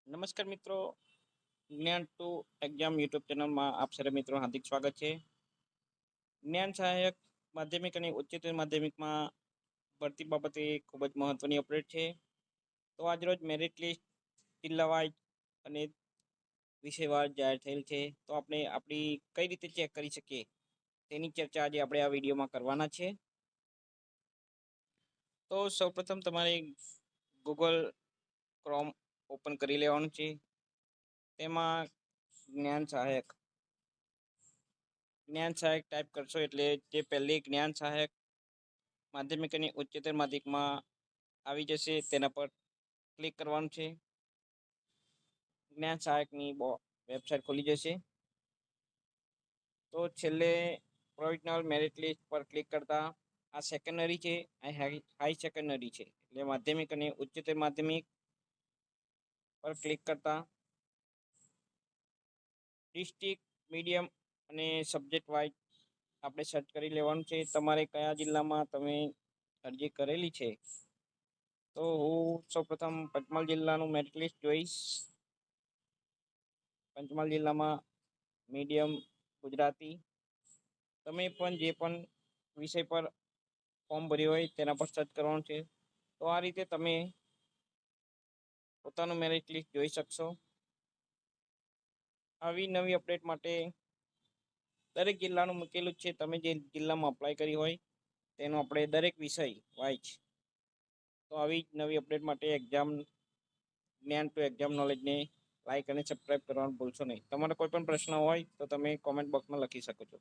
નમસ્કાર મિત્રો, જ્ઞાન ટુ એક્ઝામ યુટ્યુબ ચેનલમાં આપ સર્વે મિત્રો હાર્દિક સ્વાગત છે. જ્ઞાન સહાયક માધ્યમિક અને ઉચ્ચતર માધ્યમિકમાં ભરતી બાબતે ખૂબ જ મહત્વની અપડેટ છે. તો આજરોજ મેરિટ લિસ્ટ જિલ્લાવાઇઝ અને વિષયવાર જાહેર થયેલ છે. તો આપણે આપણી કઈ રીતે ચેક કરી શકીએ તેની ચર્ચા આજે આપણે આ વિડીયોમાં કરવાના છે. તો સૌપ્રથમ તમારે ગૂગલ ક્રોમ ઓપન કરી લેવાનું છે. તેમાં જ્ઞાન સહાયક ટાઈપ કરશો એટલે જે પહેલી જ્ઞાન સહાયક માધ્યમિક અને ઉચ્ચતર માધ્યમિકમાં આવી જશે. તેના પર ક્લિક કરવાનું છે. જ્ઞાન સહાયકની વેબસાઇટ ખોલી જશે. તો છેલ્લે પ્રોવિઝનલ મેરિટ લિસ્ટ પર ક્લિક કરતા આ સેકન્ડરી છે, આ હાઈ સેકન્ડરી છે, એટલે માધ્યમિક અને ઉચ્ચતર માધ્યમિક પર ક્લિક કરતા ડિસ્ટ્રિક્ટ, મીડિયમ અને સબ્જેક્ટ વાઇઝ આપણે સર્ચ કરી લેવાનું છે. તમારે કયા જિલ્લામાં તમે અરજી કરેલી છે. તો હું સૌપ્રથમ પંચમહાલ જિલ્લાનું મેરિટ લિસ્ટ જોઈશ. પંચમહાલ જિલ્લામાં મીડિયમ ગુજરાતી. તમે પણ જે પણ વિષય પર ફોર્મ ભર્યું હોય તેના પર સર્ચ કરવાનું છે. તો આ રીતે તમે પોતાનું મેરિટ લિસ્ટ જોઈ શકશો. આવી નવી અપડેટ માટે દરેક જિલ્લાનું મૂકેલું જ છે. તમે જે જિલ્લામાં અપ્લાય કરી હોય તેનો આપણે દરેક વિષય વાઇઝ. તો આવી જ નવી અપડેટ માટે જ્ઞાન ટુ એક્ઝામ નોલેજને લાઇક અને સબસ્ક્રાઇબ કરવાનું ભૂલશો નહીં. તમારો કોઈ પણ પ્રશ્ન હોય તો તમે કોમેન્ટ બોક્સમાં લખી શકો છો.